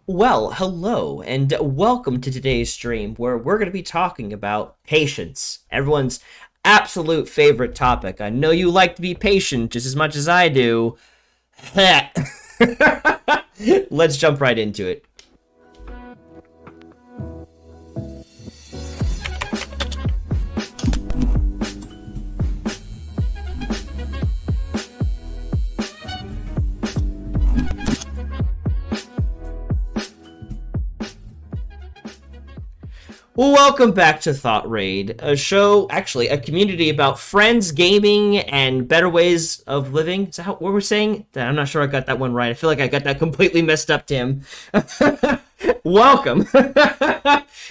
Well, hello, and welcome to today's stream where we're going to be talking about patience. Everyone's absolute favorite topic. I know you like to be patient just as much as I do. Let's jump right into it. Welcome back to thoutraid, a show, actually, a community about friends, gaming, and better ways of living. Is that what we're saying? I'm not sure I got that one right. I feel like I got that completely messed up, Tim. Welcome.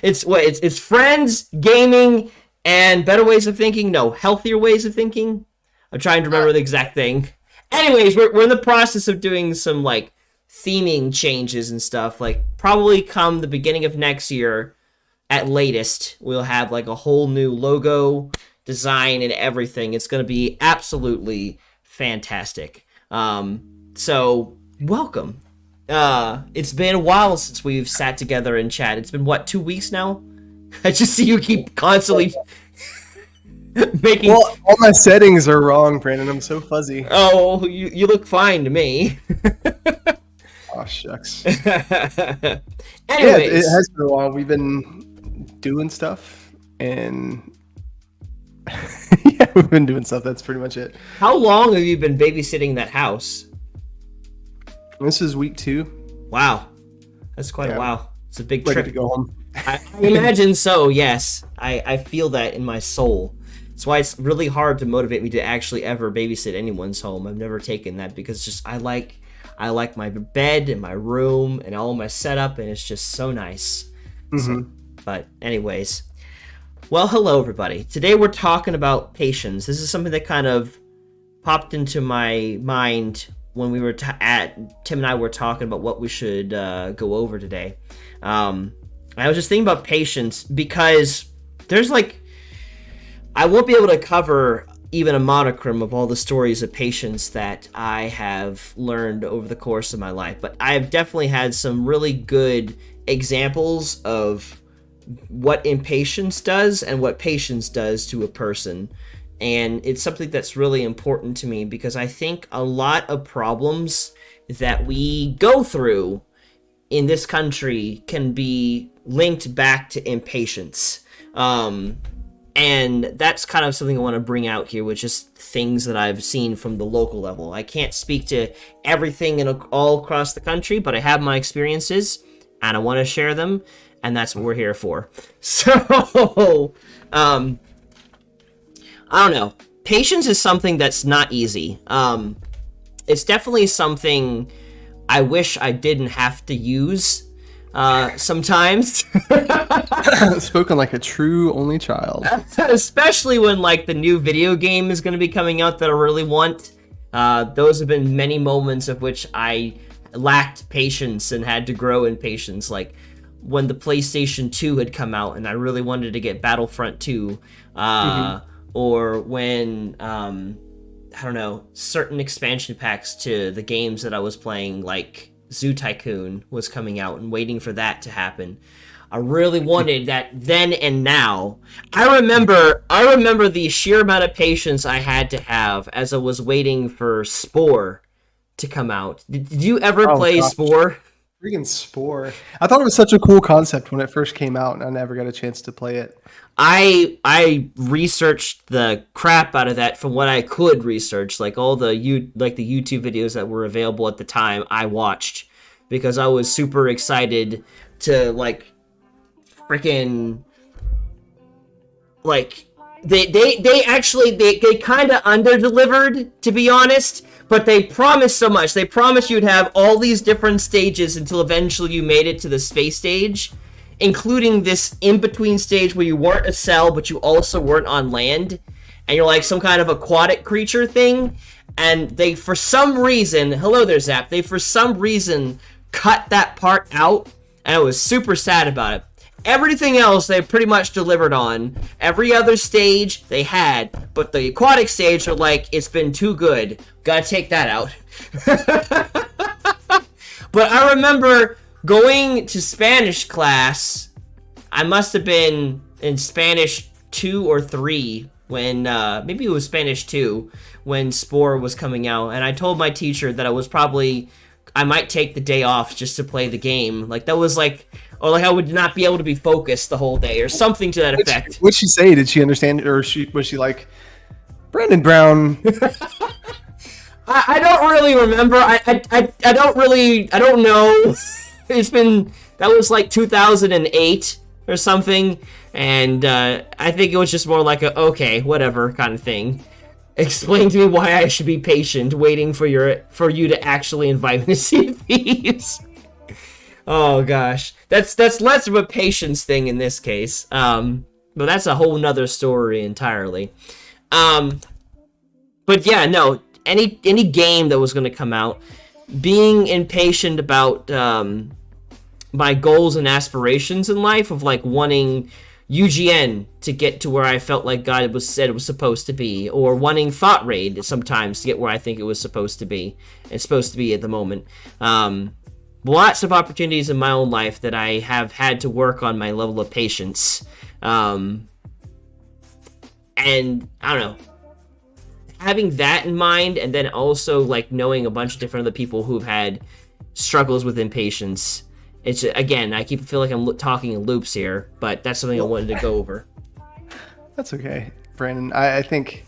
It's friends, gaming, and better ways of thinking. No, healthier ways of thinking. I'm trying to remember the exact thing. Anyways, we're in the process of doing some, theming changes and stuff. Probably come the beginning of next year, at latest, we'll have a whole new logo, design, and everything. It's going to be absolutely fantastic. So welcome. It's been a while since we've sat together and chat. It's been, what, 2 weeks now? I just see you keep constantly making... Well, all my settings are wrong, Brandon. I'm so fuzzy. Oh, you look fine to me. Oh, shucks. Anyways. Yeah, it has been a while. We've been doing stuff, and yeah, we've been doing stuff. That's pretty much it. How long have you been babysitting that house? This is week 2. Wow. That's quite a while. It's a big Ready trip. to go home. I imagine so, yes. I feel that in my soul. That's why it's really hard to motivate me to actually ever babysit anyone's home. I've never taken that because just I like my bed and my room and all my setup, and it's just so nice. Mm-hmm. But anyways, well, hello everybody. Today we're talking about patience. This is something that kind of popped into my mind when we were Tim and I were talking about what we should go over today. I was just thinking about patience because there's I won't be able to cover even a monochrome of all the stories of patience that I have learned over the course of my life, but I have definitely had some really good examples of what impatience does and what patience does to a person. And it's something that's really important to me because I think a lot of problems that we go through in this country can be linked back to impatience. And that's kind of something I want to bring out here, which is things that I've seen from the local level. I can't speak to everything all across the country, but I have my experiences and I want to share them. And that's what we're here for. So, I don't know. Patience is something that's not easy. It's definitely something I wish I didn't have to use sometimes. Spoken like a true only child. Especially when the new video game is going to be coming out that I really want. Those have been many moments of which I lacked patience and had to grow in patience. When the PlayStation 2 had come out and I really wanted to get Battlefront 2, or when, I don't know, certain expansion packs to the games that I was playing, like Zoo Tycoon was coming out and waiting for that to happen. I really wanted that then and now. I remember the sheer amount of patience I had to have as I was waiting for Spore to come out. Did you ever play Spore? Freaking Spore. I thought it was such a cool concept when it first came out, and I never got a chance to play it. I researched the crap out of that from what I could research, all the YouTube videos that were available at the time. I watched because I was super excited to freaking they kind of underdelivered, to be honest. But they promised so much. They promised you'd have all these different stages until eventually you made it to the space stage, including this in-between stage where you weren't a cell, but you also weren't on land, and you're some kind of aquatic creature thing. And they, for some reason, hello there, Zap, they for some reason cut that part out, and I was super sad about it. Everything else they pretty much delivered on. Every other stage they had, but the aquatic stage are it's been too good. Gotta take that out. But I remember going to Spanish class, I must have been in Spanish 2 or 3 when, maybe it was Spanish 2, when Spore was coming out, and I told my teacher that I might take the day off just to play the game. Like, that was like, or like I would not be able to be focused the whole day, or something to that effect. What'd she say? Did she understand it, or was she like, Brandon Brown? I don't really remember. I don't know. That was like 2008 or something, and I think it was just more like a, okay, whatever kind of thing. Explain to me why I should be patient, waiting for you to actually invite me to see thieves. Oh gosh, that's less of a patience thing in this case. But that's a whole nother story entirely. But yeah, no. Any game that was going to come out, being impatient about my goals and aspirations in life, of like wanting UGN to get to where I felt like God said it was supposed to be, or wanting thoughtraid sometimes to get where I think it was supposed to be. It's supposed to be at the moment. Lots of opportunities in my own life that I have had to work on my level of patience. And I don't know. Having that in mind, and then also like knowing a bunch of different other people who've had struggles with impatience. It's, again, I feel like I'm talking in loops here, but that's something I wanted to go over. That's okay, Brandon. I think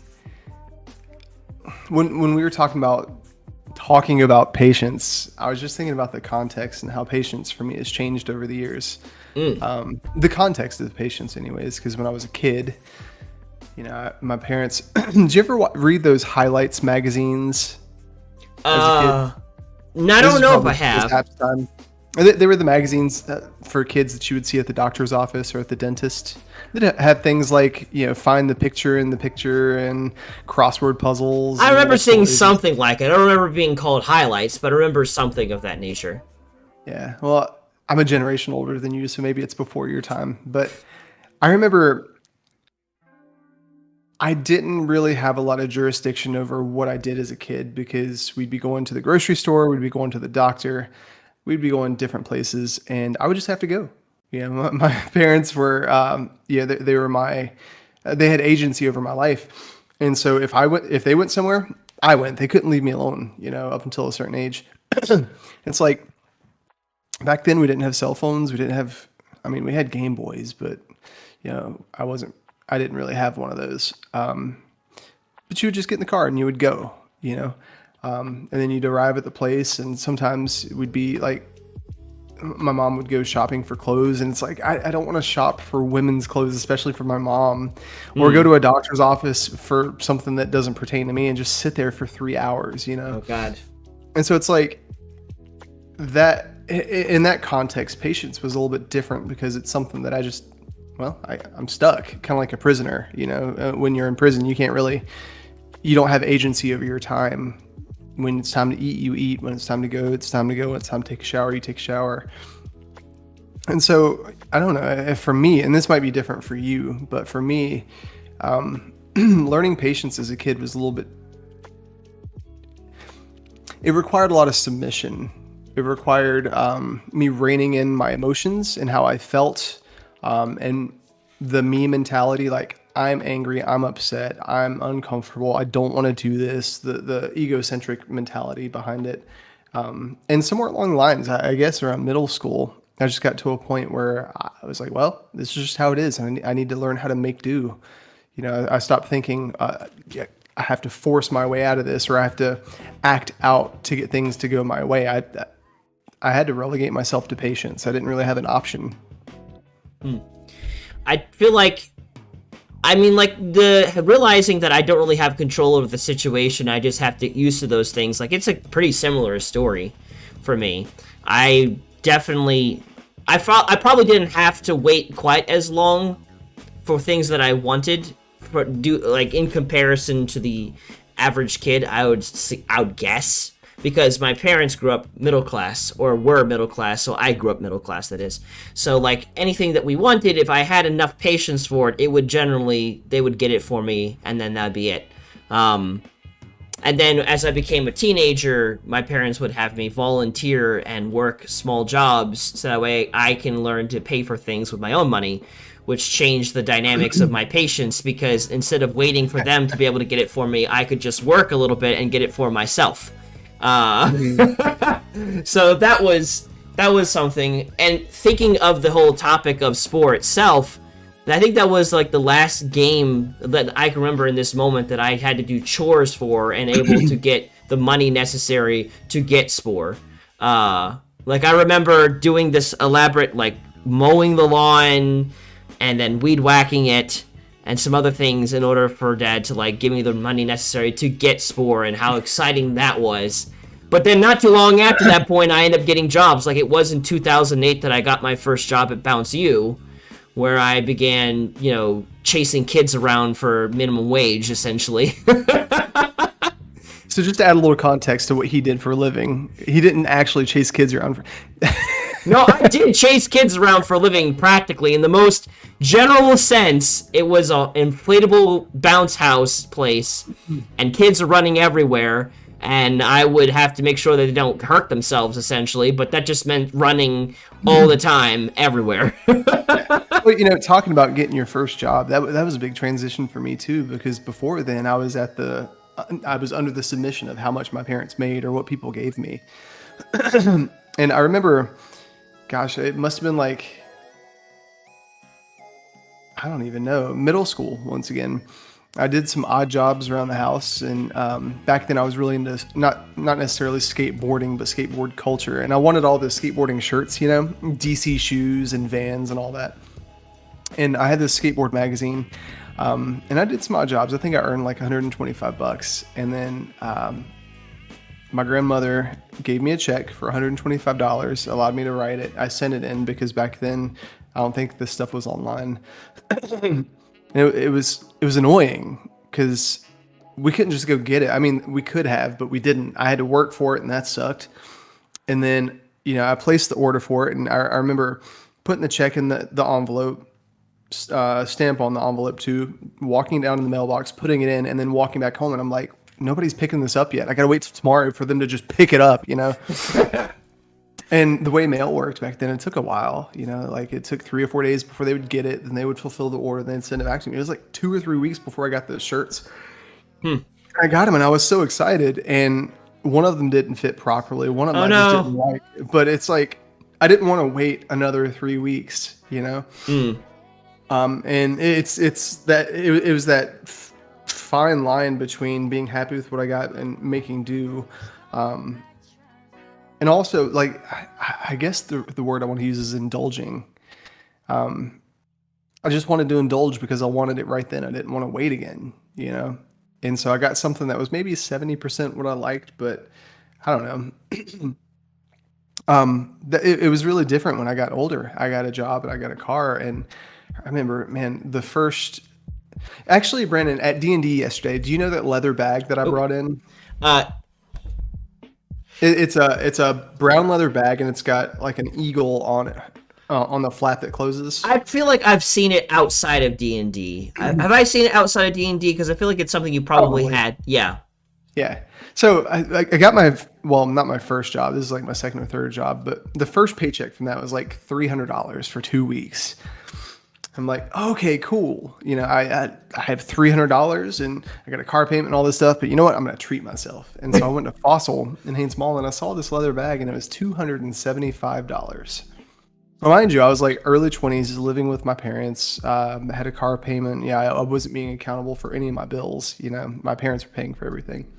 when we were talking about patience, I was just thinking about the context and how patience for me has changed over the years. The context of patience, anyways, because when I was a kid, you know, my parents. Did you ever read those highlights magazines as a kid? I don't know if I have. They were the magazines for kids that you would see at the doctor's office or at the dentist. They had things like, you know, find the picture in the picture and crossword puzzles. I remember seeing something like it. I don't remember being called highlights, but I remember something of that nature. Yeah, well, I'm a generation older than you, so maybe it's before your time. But I remember I didn't really have a lot of jurisdiction over what I did as a kid, because we'd be going to the grocery store, we'd be going to the doctor, we'd be going different places, and I would just have to go. You know, my parents were, they were they had agency over my life. And so if they went somewhere, I went. They couldn't leave me alone, you know, up until a certain age. It's like, back then we didn't have cell phones. We had Game Boys, but, you know, I didn't really have one of those. But you would just get in the car and you would go, you know, and then you'd arrive at the place, and sometimes it would be like, my mom would go shopping for clothes, and it's like, I don't want to shop for women's clothes, especially for my mom, or go to a doctor's office for something that doesn't pertain to me and just sit there for 3 hours, you know? Oh God. And so it's like that, in that context, patience was a little bit different, because it's something that I'm stuck, kind of like a prisoner, you know. When you're in prison, you don't have agency over your time. When it's time to eat, you eat. When it's time to go, it's time to go. When it's time to take a shower, you take a shower. And so, I don't know, for me, and this might be different for you, but for me, learning patience as a kid was a little bit, it required a lot of submission. It required me reining in my emotions and how I felt, and the me mentality, like, I'm angry, I'm upset, I'm uncomfortable, I don't want to do this, the egocentric mentality behind it. And somewhere along the lines, I guess around middle school, I just got to a point where I was like, well, this is just how it is. I need to learn how to make do. You know, I stopped thinking, I have to force my way out of this, or I have to act out to get things to go my way. I had to relegate myself to patience. I didn't really have an option. I feel like, the realizing that I don't really have control over the situation, I just have to get used to those things. Like, it's a pretty similar story for me. I probably didn't have to wait quite as long for things that I wanted, in comparison to the average kid, I would guess. Because my parents grew up middle class, or were middle class, so I grew up middle class, that is. So, like, anything that we wanted, if I had enough patience for it, they would get it for me, and then that'd be it. And And then as I became a teenager, my parents would have me volunteer and work small jobs so that way I can learn to pay for things with my own money, which changed the dynamics of my patients because instead of waiting for them to be able to get it for me, I could just work a little bit and get it for myself. So that was something. And thinking of the whole topic of sport itself, I think that was like the last game that I can remember in this moment that I had to do chores for and able to get the money necessary to get Spore. Like I remember doing this elaborate like mowing the lawn and then weed whacking it and some other things in order for Dad to like give me the money necessary to get Spore and how exciting that was. But then not too long after that point, I ended up getting jobs. Like it was in 2008 that I got my first job at Bounce U, where I began, chasing kids around for minimum wage, essentially. So just to add a little context to what he did for a living, he didn't actually chase kids around. No, I did chase kids around for a living practically. In the most general sense, it was an inflatable bounce house place, and kids are running everywhere, and I would have to make sure that they don't hurt themselves, essentially, but that just meant running all the time, everywhere. Well, talking about getting your first job, that was a big transition for me too, because before then I was under the submission of how much my parents made or what people gave me. And I remember, gosh, it must have been like, I don't even know, middle school once again. I did some odd jobs around the house, and back then I was really into not necessarily skateboarding, but skateboard culture. And I wanted all the skateboarding shirts, DC shoes and Vans and all that. And I had this skateboard magazine, and I did some odd jobs. I think I earned like $125, and then my grandmother gave me a check for $125, allowed me to write it. I sent it in because back then I don't think this stuff was online. It was annoying because we couldn't just go get it. I mean, we could have, but we didn't. I had to work for it, and that sucked. And then, I placed the order for it, and I remember putting the check in the envelope, stamp on the envelope too, walking down in the mailbox, putting it in, and then walking back home. And I'm like, nobody's picking this up yet. I got to wait till tomorrow for them to just pick it up, And the way mail worked back then, it took a while, like it took 3 or 4 days before they would get it, and they would fulfill the order, then send it back to me. It was like 2 or 3 weeks before I got those shirts. I got them, and I was so excited, and one of them didn't fit properly. One of them I just didn't like, but it's like, I didn't want to wait another 3 weeks, And it was that fine line between being happy with what I got and making do. And also, like, I guess the word I want to use is indulging. I just wanted to indulge because I wanted it right then. I didn't want to wait again, And so I got something that was maybe 70% what I liked, but I don't know. It was really different when I got older. I got a job and I got a car, and I remember, man, actually, Brandon, at D&D yesterday, do you know that leather bag that I brought in? It's a brown leather bag, and it's got like an eagle on it, on the flap that closes. I feel like I've seen it outside of D&D. Have I seen it outside of D&D? Because I feel like it's something you probably had. Yeah. Yeah. So I got not my first job. This is like my second or third job, but the first paycheck from that was like $300 for 2 weeks. I'm like, okay, cool. I have $300 and I got a car payment and all this stuff, but you know what? I'm going to treat myself. And so I went to Fossil in Haynes Mall, and I saw this leather bag, and it was $275. Well, mind you, I was like early 20s, living with my parents. I had a car payment. Yeah, I wasn't being accountable for any of my bills. My parents were paying for everything.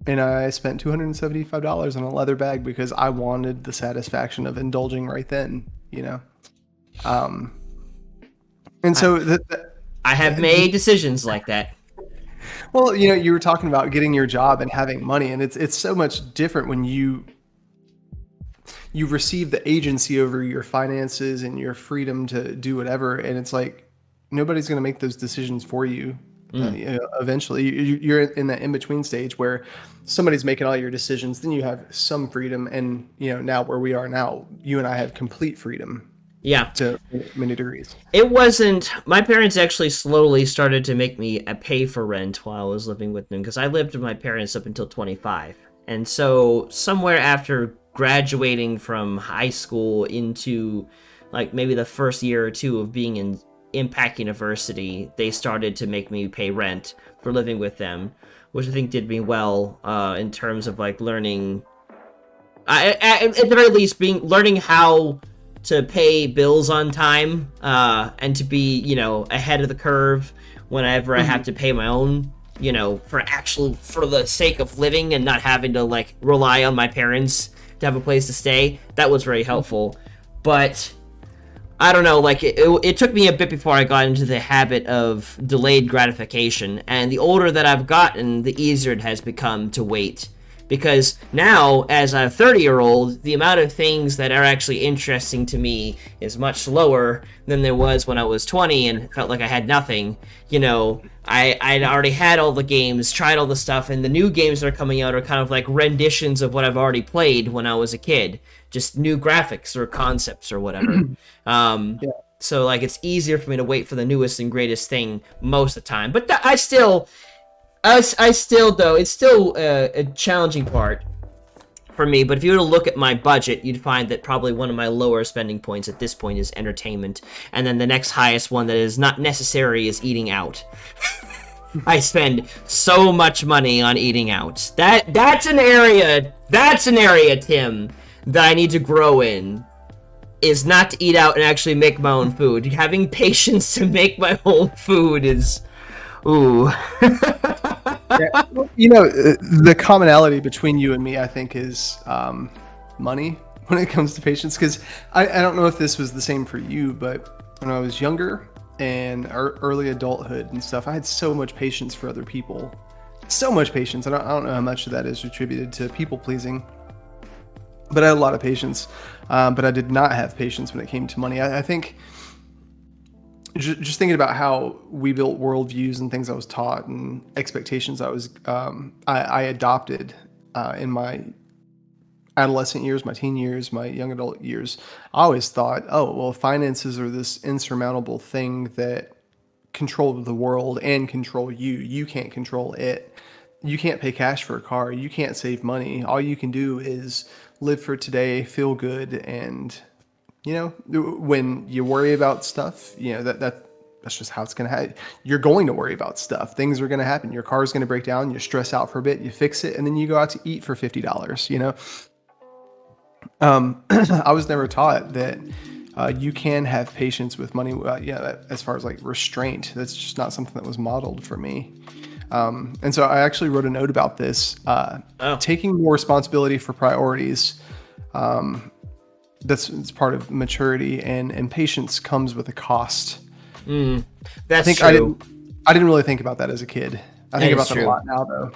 And I spent $275 on a leather bag because I wanted the satisfaction of indulging right then, And so I have made decisions like that. Well, you were talking about getting your job and having money, and it's so much different when you receive the agency over your finances and your freedom to do whatever. And it's like, nobody's going to make those decisions for you. Eventually, you're in that in-between stage where somebody's making all your decisions. Then you have some freedom, and now where we are now, you and I have complete freedom. Yeah. to many degrees. It wasn't. My parents actually slowly started to make me pay for rent while I was living with them because I lived with my parents up until 25. And so, somewhere after graduating from high school into like maybe the first year or two of being in Impact University, they started to make me pay rent for living with them, which I think did me well in terms of like learning. At the very least, being learning how to pay bills on time and to be, ahead of the curve whenever I have to pay my own, for the sake of living and not having to like rely on my parents to have a place to stay. That was very helpful. But I don't know, like it took me a bit before I got into the habit of delayed gratification, and the older that I've gotten, the easier it has become to wait. Because now, as a 30-year-old, the amount of things that are actually interesting to me is much lower than there was when I was 20 and felt like I had nothing. I'd already had all the games, tried all the stuff, and the new games that are coming out are kind of like renditions of what I've already played when I was a kid. Just new graphics or concepts or whatever. Yeah. So, like, it's easier for me to wait for the newest and greatest thing most of the time. But I still, though, it's still a challenging part for me. But if you were to look at my budget, you'd find that probably one of my lower spending points at this point is entertainment. And then the next highest one that is not necessary is eating out. I spend so much money on eating out. That's an area, Tim, that I need to grow in. Is not to eat out and actually make my own food. Having patience to make my own food is... Ooh. Yeah. The commonality between you and me, I think, is money when it comes to patience. Because I don't know if this was the same for you, but when I was younger and early adulthood and stuff, I had so much patience for other people. So much patience. I don't know how much of that is attributed to people pleasing. But I had a lot of patience. But I did not have patience when it came to money. I think... Just thinking about how we built worldviews and things I was taught and expectations I adopted in my adolescent years, my teen years, my young adult years, I always thought, oh, well, finances are this insurmountable thing that control the world and control you. You can't control it. You can't pay cash for a car. You can't save money. All you can do is live for today, feel good, and when you worry about stuff, that's just how it's going to happen. You're going to worry about stuff. Things are going to happen. Your car is going to break down. You stress out for a bit. You fix it, and then you go out to eat for $50. I was never taught that you can have patience with money. As far as like restraint, that's just not something that was modeled for me. And so I actually wrote a note about this. Taking more responsibility for priorities. It's part of maturity, and patience comes with a cost. That's true. I didn't really think about that as a kid. I think about that a lot now, though.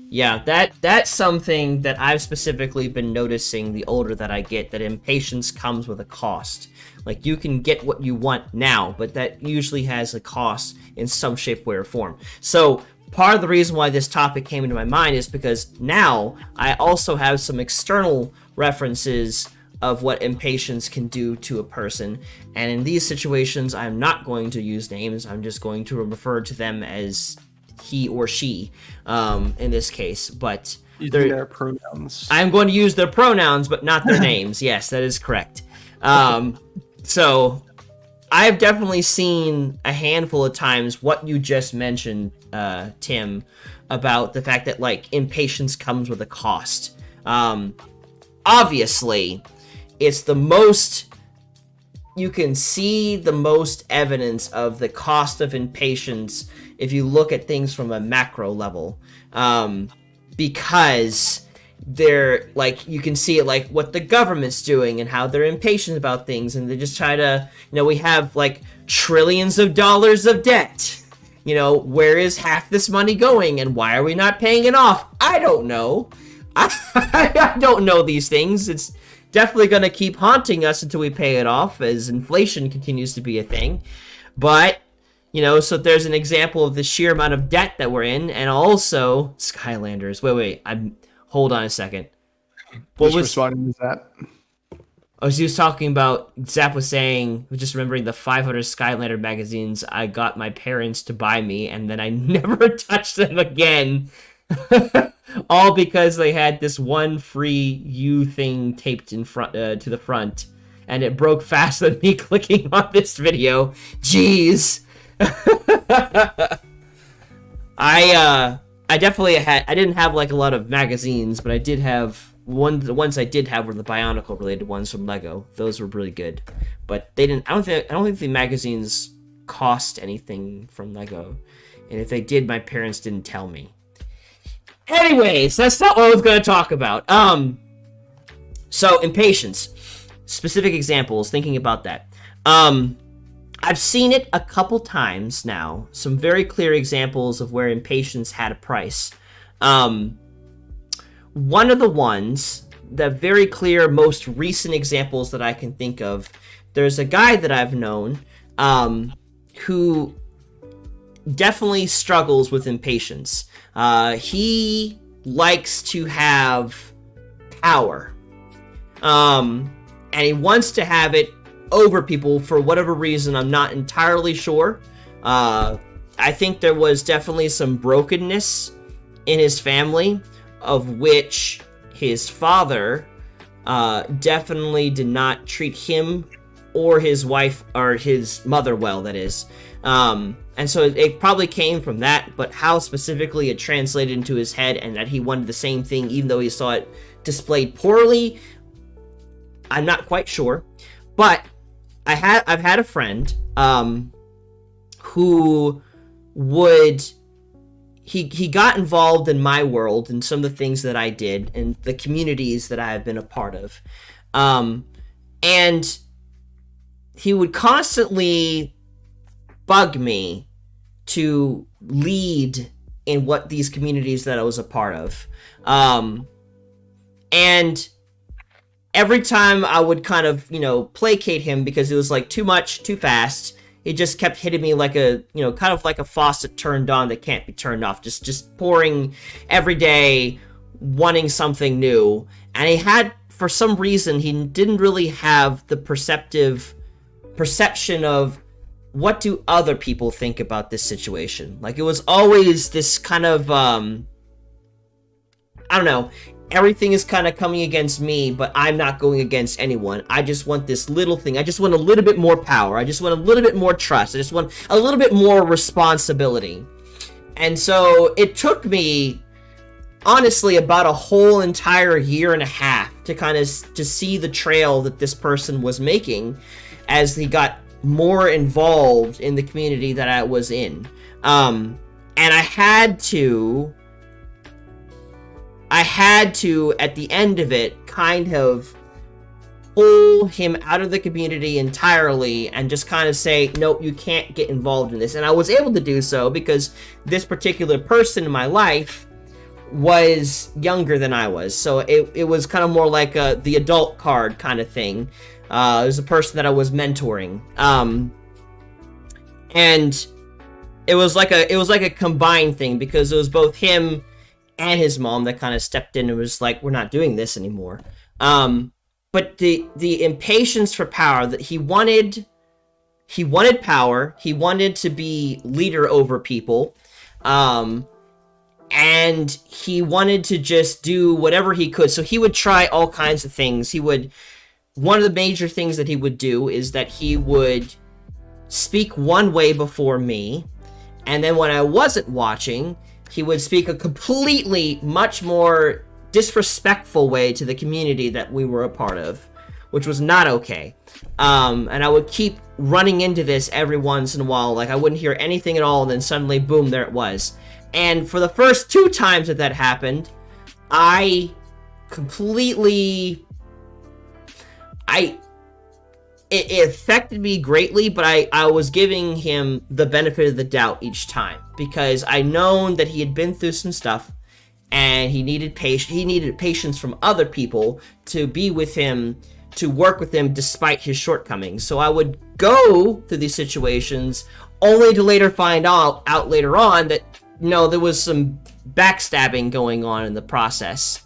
Yeah, that's something that I've specifically been noticing the older that I get, that impatience comes with a cost. Like, you can get what you want now, but that usually has a cost in some shape, way, or form. So part of the reason why this topic came into my mind is because now I also have some external references of what impatience can do to a person. And in these situations, I'm not going to use names. I'm just going to refer to them as he or she in this case. But their pronouns. I'm going to use their pronouns, but not their names. Yes, that is correct. So I've definitely seen a handful of times what you just mentioned, Tim, about the fact that like impatience comes with a cost. Obviously, it's the most, you can see the most evidence of the cost of impatience if you look at things from a macro level. Because they're like, you can see it like what the government's doing and how they're impatient about things, and they just try to, we have like trillions of dollars of debt. Where is half this money going, and why are we not paying it off? I don't know. I don't know these things. It's definitely going to keep haunting us until we pay it off, as inflation continues to be a thing. But, so there's an example of the sheer amount of debt that we're in, and also Skylanders. Wait, hold on a second. What was responding to that? as he was talking about, Zap was saying, just remembering the 500 Skylander magazines I got my parents to buy me, and then I never touched them again. All because they had this one free U thing taped in front to the front, and it broke faster than me clicking on this video. Jeez. I definitely I didn't have like a lot of magazines, but I did have the ones I did have were the Bionicle related ones from Lego. Those were really good, but they didn't. I don't think the magazines cost anything from Lego, and if they did, my parents didn't tell me. Anyways, that's not what I was going to talk about. So impatience, specific examples. Thinking about that, I've seen it a couple times now. Some very clear examples of where impatience had a price. One of the ones, the very clear, most recent examples that I can think of, there's a guy that I've known who definitely struggles with impatience. He likes to have power. And he wants to have it over people for whatever reason. I'm not entirely sure. I think there was definitely some brokenness in his family, of which his father definitely did not treat him or his wife or his mother well, that is. And so it probably came from that, but how specifically it translated into his head and that he wanted the same thing even though he saw it displayed poorly, I'm not quite sure. But I've had a friend who would... He got involved in my world and some of the things that I did and the communities that I have been a part of. And he would constantly bug me to lead in what these communities that I was a part of. And every time I would kind of, placate him because it was like too much, too fast, it just kept hitting me like a, kind of like a faucet turned on that can't be turned off. Just pouring every day, wanting something new. And he had, for some reason, he didn't really have the perception of what do other people think about this situation. Like, it was always this kind of, I don't know, everything is kind of coming against me, but I'm not going against anyone. I just want this little thing. I just want a little bit more power. I just want a little bit more trust. I just want a little bit more responsibility. And so it took me, honestly, about a whole entire year and a half to kind of to see the trail that this person was making as he got more involved in the community that I was in. And I had to, at the end of it, kind of pull him out of the community entirely and just kind of say, nope, you can't get involved in this. And I was able to do so because this particular person in my life was younger than I was. So it was kind of more like the adult card kind of thing. It was a person that I was mentoring. And it was like a combined thing because it was both him and his mom that kind of stepped in and was like, we're not doing this anymore. But the impatience for power, that he wanted power, he wanted to be leader over people, and he wanted to just do whatever he could. So he would try all kinds of things. One of the major things that he would do is that he would speak one way before me, and then when I wasn't watching, he would speak a completely much more disrespectful way to the community that we were a part of, which was not okay. And I would keep running into this every once in a while. Like, I wouldn't hear anything at all, and then suddenly, boom, there it was. And for the first 2 times that happened, it affected me greatly, but I was giving him the benefit of the doubt each time because I known that he had been through some stuff and he needed patience from other people to be with him, to work with him despite his shortcomings. So I would go through these situations only to later find out later on that, there was some backstabbing going on in the process.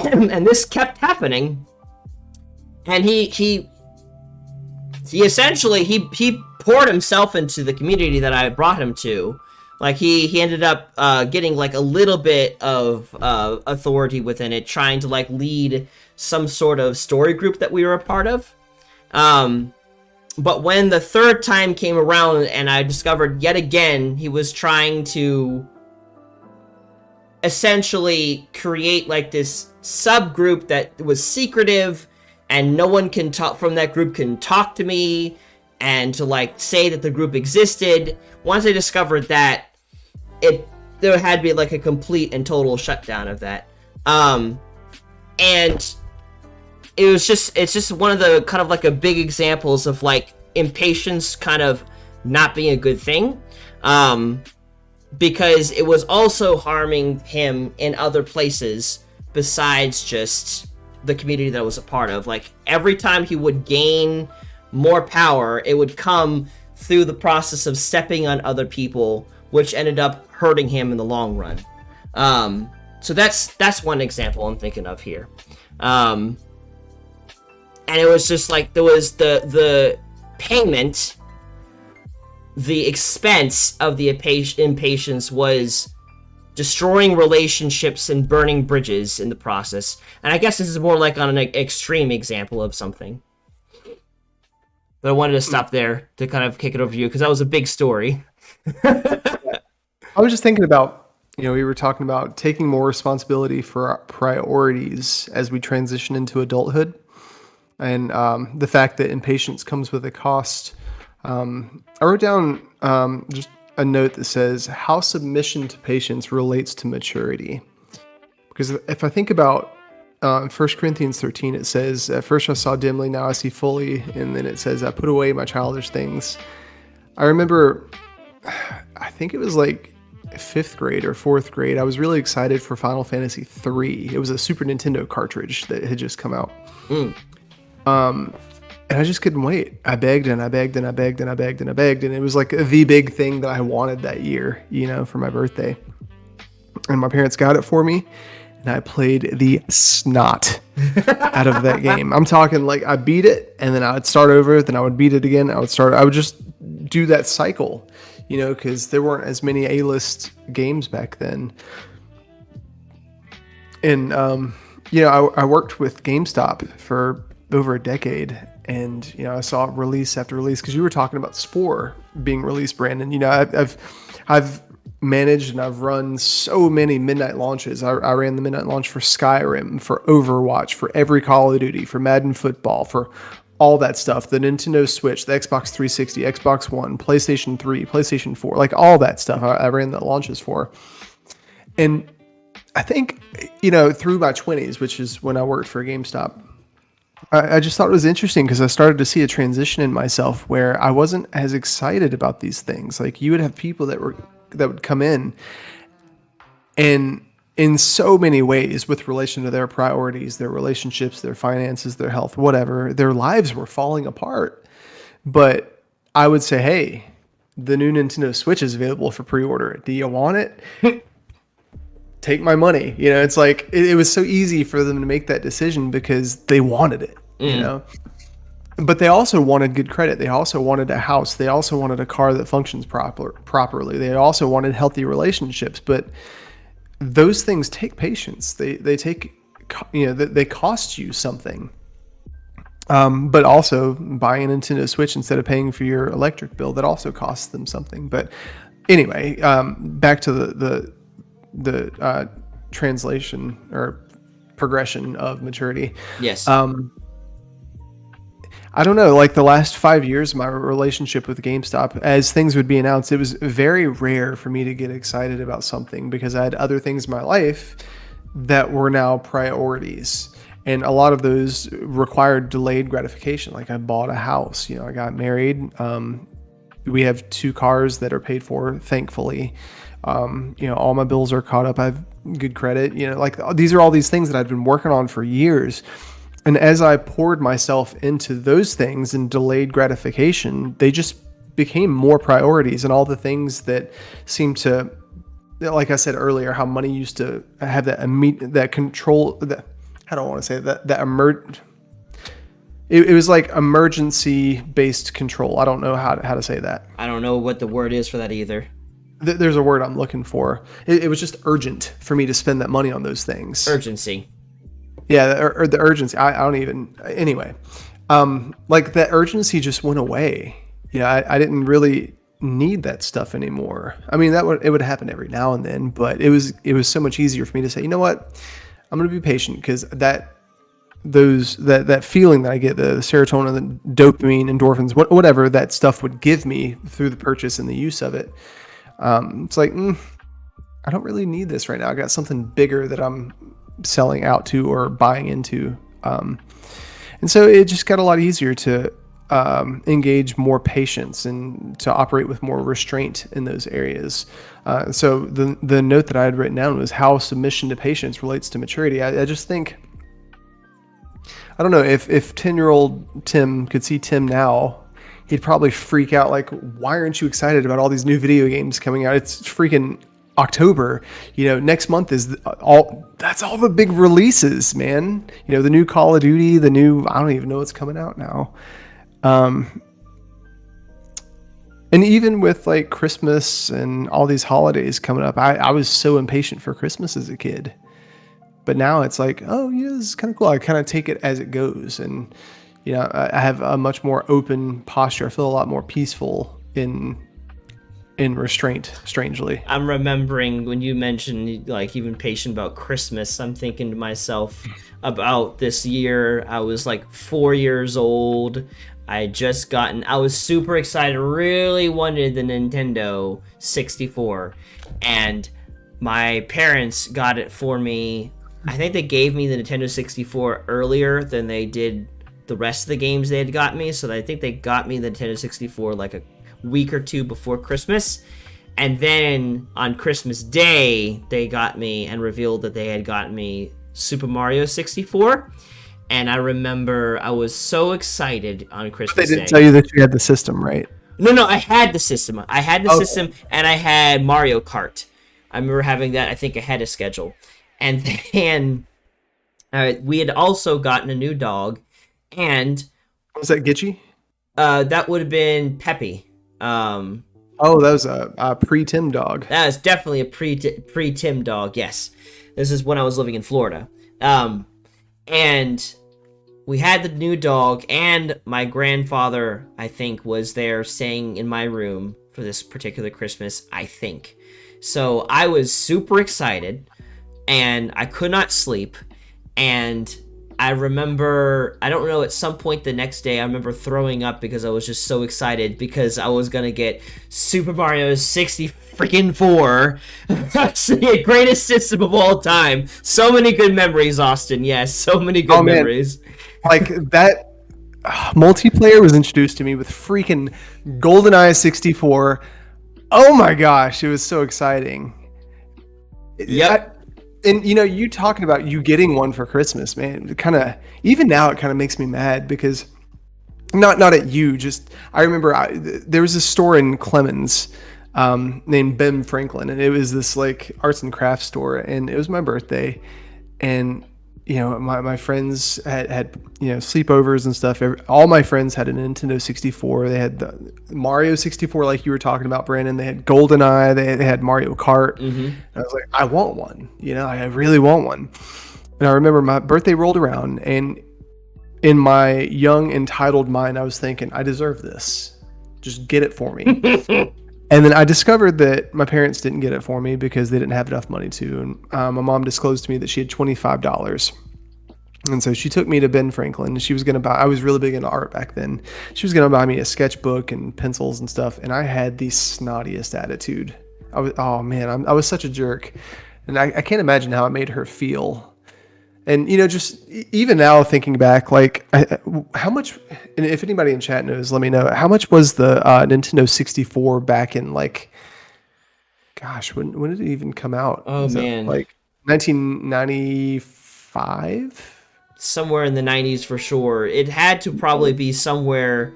And this kept happening. and he essentially he poured himself into the community that I brought him to. Like he ended up getting like a little bit of authority within it, trying to like lead some sort of story group that we were a part of. But when the third time came around and I discovered yet again he was trying to essentially create like this subgroup that was secretive and no one can talk from that group can talk to me, and to like say that the group existed. Once I discovered that, there had to be like a complete and total shutdown of that. And it's just one of the kind of like a big examples of like impatience kind of not being a good thing. Because it was also harming him in other places besides just the community that I was a part of. Like every time he would gain more power, it would come through the process of stepping on other people, which ended up hurting him in the long run. So that's one example I'm thinking of here. And it was just like there was the payment, the expense of the impatience was destroying relationships and burning bridges in the process. And I guess this is more like on an extreme example of something. But I wanted to stop there to kind of kick it over to you because that was a big story. I was just thinking about, we were talking about taking more responsibility for our priorities as we transition into adulthood, and the fact that impatience comes with a cost. I wrote down just a note that says how submission to patience relates to maturity. Because if I think about 1 Corinthians 13, it says, at first I saw dimly, now I see fully. And then it says, I put away my childish things. I remember, I think it was like 5th grade or 4th grade. I was really excited for Final Fantasy 3. It was a Super Nintendo cartridge that had just come out. And I just couldn't wait. I begged and I begged and I begged and I begged and I begged. And it was like the big thing that I wanted that year, for my birthday. And my parents got it for me. And I played the snot out of that game. I'm talking like I beat it and then I would start over. Then I would beat it again. I would just do that cycle, because there weren't as many A-list games back then. And, I worked with GameStop for over a decade. And, I saw release after release, because you were talking about Spore being released, Brandon. I've managed and I've run so many midnight launches. I ran the midnight launch for Skyrim, for Overwatch, for every Call of Duty, for Madden Football, for all that stuff. The Nintendo Switch, the Xbox 360, Xbox One, PlayStation 3, PlayStation 4, like all that stuff I ran the launches for. And I think, through my 20s, which is when I worked for GameStop, I just thought it was interesting because I started to see a transition in myself where I wasn't as excited about these things. Like you would have people that would come in and in so many ways with relation to their priorities, their relationships, their finances, their health, whatever, their lives were falling apart. But I would say, hey, the new Nintendo Switch is available for pre-order. Do you want it? Take my money. It's like, it was so easy for them to make that decision because they wanted it, but they also wanted good credit. They also wanted a house. They also wanted a car that functions properly. They also wanted healthy relationships, but those things take patience. They take, they cost you something. But also buying a Nintendo Switch instead of paying for your electric bill, that also costs them something. But anyway, back to the translation or progression of maturity. Yes. I don't know, like the last 5 years, my relationship with GameStop, as things would be announced, it was very rare for me to get excited about something because I had other things in my life that were now priorities. And a lot of those required delayed gratification. Like I bought a house, I got married. We have 2 cars that are paid for, thankfully. All my bills are caught up. I have good credit. Like these are all these things that I've been working on for years. And as I poured myself into those things and delayed gratification, they just became more priorities. And all the things that seem to, like I said earlier, how money used to have that control, that, I don't want to say that It was like emergency based control. I don't know how to say that. I don't know what the word is for that either. There's a word I'm looking for. It was just urgent for me to spend that money on those things. Urgency. Yeah, or the urgency. I don't even. Anyway, like that urgency just went away. I didn't really need that stuff anymore. I mean, it would happen every now and then, but it was so much easier for me to say, you know what, I'm going to be patient, because that feeling that I get, the serotonin, the dopamine, endorphins, whatever that stuff would give me through the purchase and the use of it. It's like, I don't really need this right now. I got something bigger that I'm selling out to or buying into. And so it just got a lot easier to engage more patience and to operate with more restraint in those areas. So the note that I had written down was how submission to patience relates to maturity. I just think, I don't know, if 10-year-old Tim could see Tim now, he'd probably freak out like, why aren't you excited about all these new video games coming out? It's freaking October. Next month is all the big releases, man. The new Call of Duty, I don't even know what's coming out now. And even with like Christmas and all these holidays coming up, I was so impatient for Christmas as a kid. But now it's like, oh yeah, this is kind of cool. I kind of take it as it goes. And, I have a much more open posture. I feel a lot more peaceful in restraint, strangely. I'm remembering when you mentioned like even patient about Christmas, I'm thinking to myself about this year. I was like 4 years old. I was super excited, really wanted the Nintendo 64. And my parents got it for me. I think they gave me the Nintendo 64 earlier than they did the rest of the games they had got me. So I think they got me the Nintendo 64 like a week or two before Christmas. And then on Christmas Day, they got me and revealed that they had gotten me Super Mario 64. And I remember I was so excited on Christmas Day. They didn't tell you that you had the system, right? No, I had the system. System, and I had Mario Kart. I remember having that, I think, ahead of schedule. And then we had also gotten a new dog. And was that Gitchy? That would have been Peppy. That was a pre-Tim dog. That was definitely a pre-Tim dog, yes. This is when I was living in Florida. And we had the new dog, and my grandfather, I think, was there staying in my room for this particular Christmas, I think. So I was super excited, and I could not sleep, and I remember, I don't know, at some point the next day, I remember throwing up because I was just so excited because I was gonna get Super Mario 64, the greatest system of all time. So many good memories, Austin. Yes, so many good memories. Like that multiplayer was introduced to me with freaking GoldenEye 64. Oh my gosh, it was so exciting. Yep. And you talking about you getting one for Christmas, man, even now it kind of makes me mad because not at you, just I remember there was a store in Clemens named Ben Franklin, and it was this like arts and crafts store, and it was my birthday, and my friends had sleepovers and stuff. All my friends had a Nintendo 64. They had the Mario 64, like you were talking about, Brandon. They had GoldenEye. They had Mario Kart. Mm-hmm. And I was like, I want one. I really want one. And I remember my birthday rolled around, and in my young, entitled mind, I was thinking, I deserve this. Just get it for me. And then I discovered that my parents didn't get it for me because they didn't have enough money to. And my mom disclosed to me that she had $25. And so she took me to Ben Franklin. She was going to buy, I was really big into art back then. She was going to buy me a sketchbook and pencils and stuff. And I had the snottiest attitude. I was such a jerk. And I can't imagine how it made her feel. And, just even now thinking back, like how much, and if anybody in chat knows, let me know, how much was the Nintendo 64 back in like, gosh, when did it even come out? Oh, man. Like 1995? Somewhere in the 90s for sure. It had to probably be somewhere,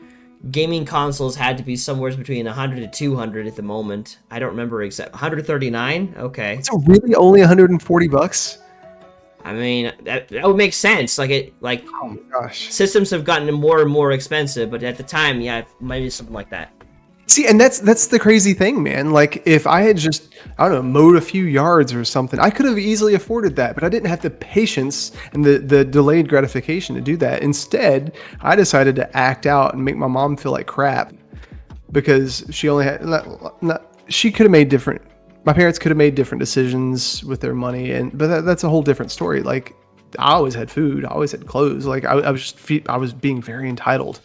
gaming consoles had to be somewhere between 100 to 200 at the moment. I don't remember exactly. 139? Okay. So really only $140? I mean, that would make sense. Like Oh my gosh. systems have gotten more and more expensive, but at the time, yeah, maybe something like that. See, and that's the crazy thing, man. Like if I had just, I don't know, mowed a few yards or something, I could have easily afforded that, but I didn't have the patience and the delayed gratification to do that. Instead, I decided to act out and make my mom feel like crap because she only had, she could have made different, my parents could have made different decisions with their money, but that's a whole different story. Like I always had food, I always had clothes. Like I was being very entitled.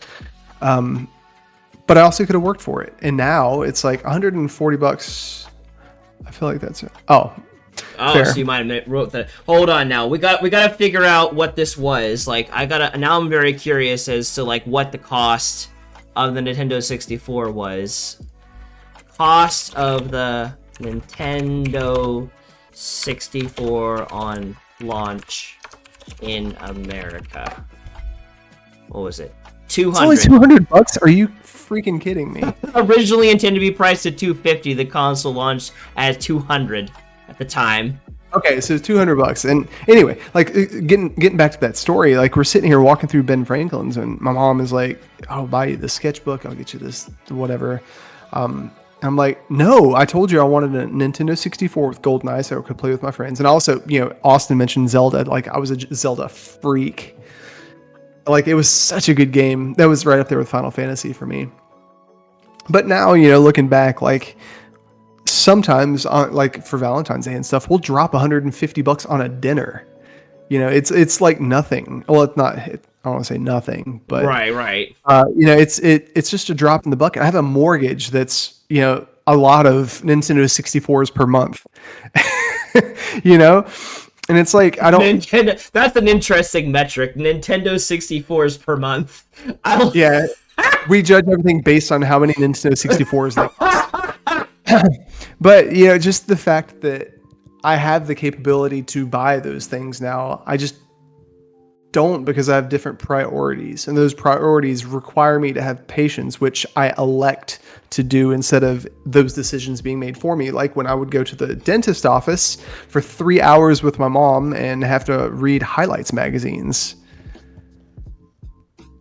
But I also could have worked for it. And now it's like $140. I feel like that's it. Oh, fair. So you might have wrote that. Hold on now. We got to figure out what this was. Like now I'm very curious as to like what the cost of the Nintendo 64 was. Cost of the Nintendo 64 on launch in America. What was it? 200. It's only $200? Are you freaking kidding me? Originally intended to be priced at $250, the console launched at $200 at the time. Okay, so $200. And anyway, like getting back to that story, like we're sitting here walking through Ben Franklin's, and my mom is like, "I'll buy you the sketchbook. I'll get you this, whatever." I'm like, "No, I told you I wanted a Nintendo 64 with GoldenEye so I could play with my friends." And also, Austin mentioned Zelda. Like I was a Zelda freak. Like it was such a good game. That was right up there with Final Fantasy for me. But now, looking back, like sometimes like for Valentine's Day and stuff, we'll drop $150 on a dinner. It's like nothing. Well, it's not, I don't want to say nothing, but right. It's just a drop in the bucket. I have a mortgage that's, a lot of Nintendo 64s per month, And it's like, I don't... Nintendo, that's an interesting metric. Nintendo 64s per month. Yeah. We judge everything based on how many Nintendo 64s they cost. But, just the fact that I have the capability to buy those things now, I just don't, because I have different priorities. And those priorities require me to have patience, which I elect to do instead of those decisions being made for me. Like when I would go to the dentist office for 3 hours with my mom and have to read highlights magazines.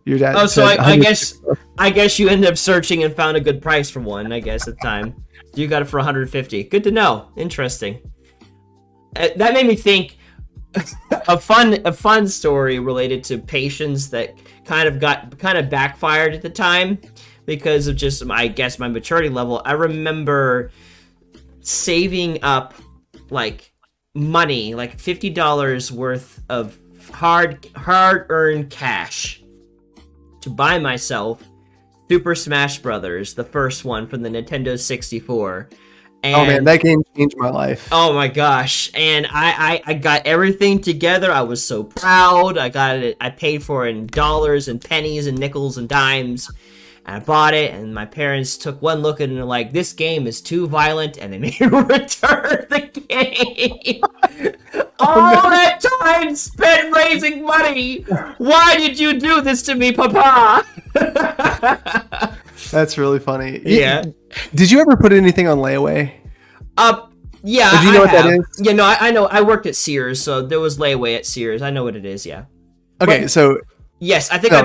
Your dad. Oh, so I guess you ended up searching and found a good price for one, I guess, at the time. You got it for $150. Good to know. Interesting. That made me think a fun story related to patience that kind of backfired at the time because of just, I guess, my maturity level. I remember saving up like money, like $50 worth of hard-earned cash to buy myself Super Smash Brothers, the first one from the Nintendo 64. And, oh man, that game changed my life. Oh my gosh. And I got everything together. I was so proud. I got it. I paid for it in dollars and pennies and nickels and dimes. And I bought it, and my parents took one look at it and they're like, "This game is too violent," and they made me return the game. All that time spent raising money. Why did you do this to me, Papa? That's really funny. Yeah. Did you ever put anything on layaway? Yeah. Do you know what that is? Yeah, no, I know. I worked at Sears, so there was layaway at Sears. I know what it is. Yeah. Okay, but, so yes, I think I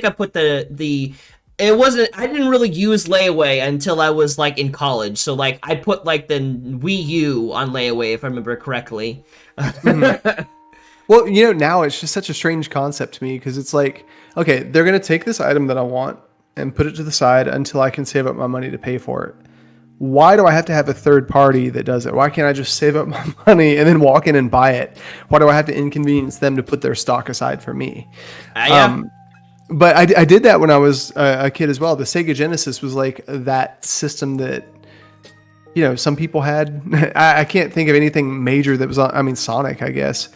put the. It wasn't. I didn't really use layaway until I was like in college. So like I put like the Wii U on layaway, if I remember correctly. Mm-hmm. Well, now it's just such a strange concept to me because it's like, okay, they're gonna take this item that I want and put it to the side until I can save up my money to pay for it. Why do I have to have a third party that does it? Why can't I just save up my money and then walk in and buy it? Why do I have to inconvenience them to put their stock aside for me? Yeah. But I did that when I was a kid as well. The Sega Genesis was like that system that, some people had. I can't think of anything major that was on. I mean, Sonic, I guess.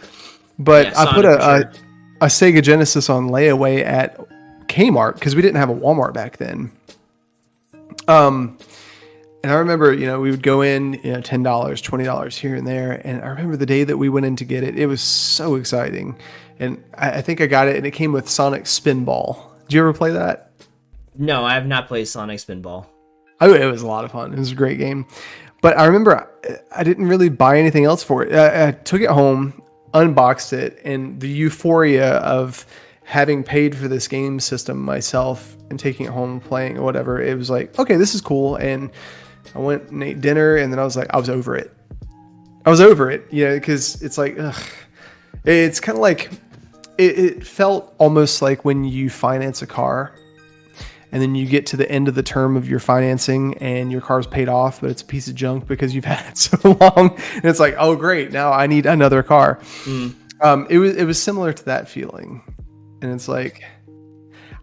But yeah, I put a Sega Genesis on layaway at Kmart because we didn't have a Walmart back then. And I remember, we would go in, $10, $20 here and there. And I remember the day that we went in to get it, it was so exciting. And I think I got it, and it came with Sonic Spinball. Did you ever play that? No, I have not played Sonic Spinball. Oh, it was a lot of fun. It was a great game. But I remember I didn't really buy anything else for it. I took it home, unboxed it, and the euphoria of having paid for this game system myself and taking it home and playing or whatever, it was like, okay, this is cool. And I went and ate dinner, and then I was like, I was over it. Because it's like, ugh. It's kind of like, it felt almost like when you finance a car and then you get to the end of the term of your financing and your car's paid off, but it's a piece of junk because you've had it so long. And it's like, oh, great, now I need another car. It was similar to that feeling. And it's like,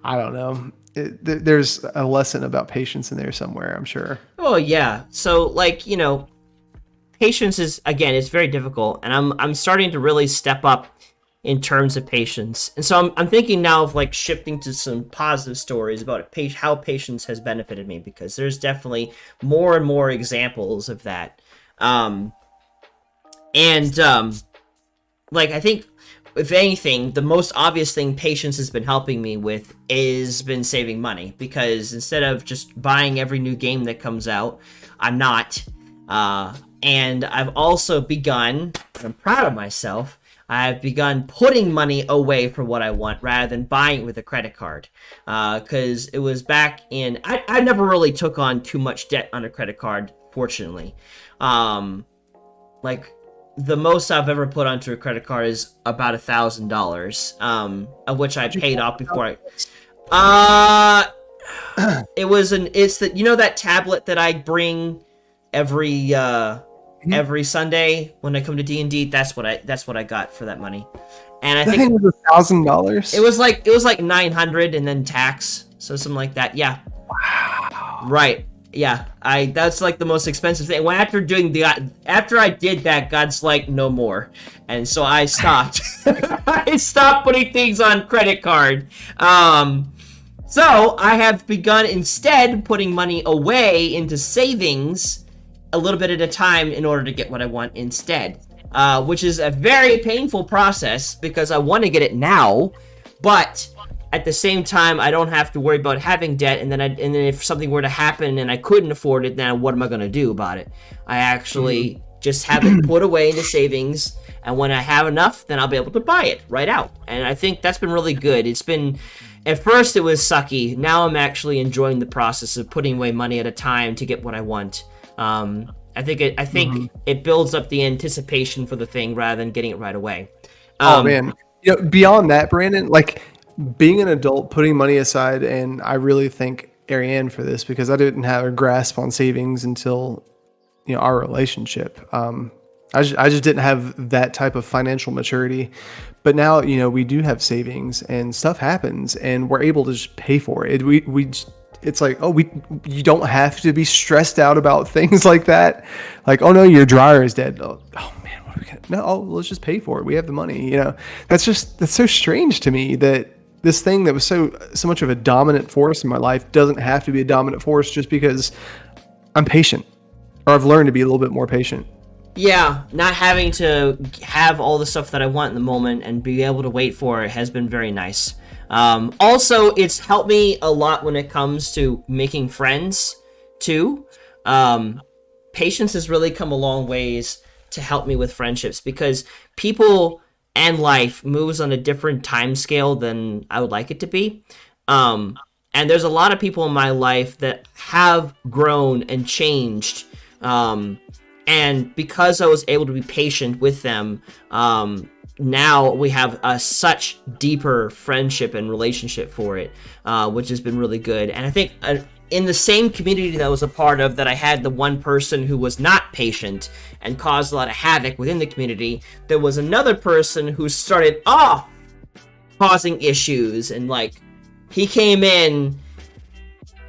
I don't know. There's a lesson about patience in there somewhere, I'm sure. Oh, yeah. So, like, patience is, again, it's very difficult. And I'm starting to really step up in terms of patience. And so I'm thinking now of like shifting to some positive stories about how patience has benefited me, because there's definitely more and more examples of that. Like, I think, if anything, the most obvious thing patience has been helping me with is been saving money, because instead of just buying every new game that comes out, I'm not. And I've also begun, I'm proud of myself, I've begun putting money away for what I want rather than buying it with a credit card. Because it was back in... I never really took on too much debt on a credit card, fortunately. Like, the most I've ever put onto a credit card is about $1,000, of which I paid off before I... it's that tablet that I bring every Sunday when I come to D&D. That's what I got for that money. And I think it was $1,000. It was like $900 and then tax, so something like that. Yeah. Wow. Right. Yeah. That's like the most expensive thing. After I did that, God's like, no more, and so I stopped. I stopped putting things on credit card. So I have begun instead putting money away into savings, a little bit at a time, in order to get what I want instead, which is a very painful process because I want to get it now, but at the same time I don't have to worry about having debt, and then if something were to happen and I couldn't afford it, then what am I going to do about it? I actually just have it put away into savings, and when I have enough, then I'll be able to buy it right out. And I think that's been really good. It's been, at first it was sucky. Now I'm actually enjoying the process of putting away money at a time to get what I want. I think it builds up the anticipation for the thing rather than getting it right away. Oh man, beyond that, Brandon, like being an adult, putting money aside, and I really thank Ariane for this because I didn't have a grasp on savings until our relationship. I just didn't have that type of financial maturity, but now we do have savings and stuff happens, and we're able to just pay for it. It's like, you don't have to be stressed out about things like that. Like, oh no, your dryer is dead. Oh man, what are we gonna? No, let's just pay for it. We have the money. That's so strange to me that this thing that was so much of a dominant force in my life doesn't have to be a dominant force just because I'm patient, or I've learned to be a little bit more patient. Yeah, not having to have all the stuff that I want in the moment and be able to wait for it has been very nice. Also, it's helped me a lot when it comes to making friends, too. Patience has really come a long ways to help me with friendships, because people and life moves on a different time scale than I would like it to be. And there's a lot of people in my life that have grown and changed. And because I was able to be patient with them, now we have a such deeper friendship and relationship for it, which has been really good. And I think in the same community that I was a part of, that I had the one person who was not patient and caused a lot of havoc within the community, there was another person who started off causing issues, and like he came in,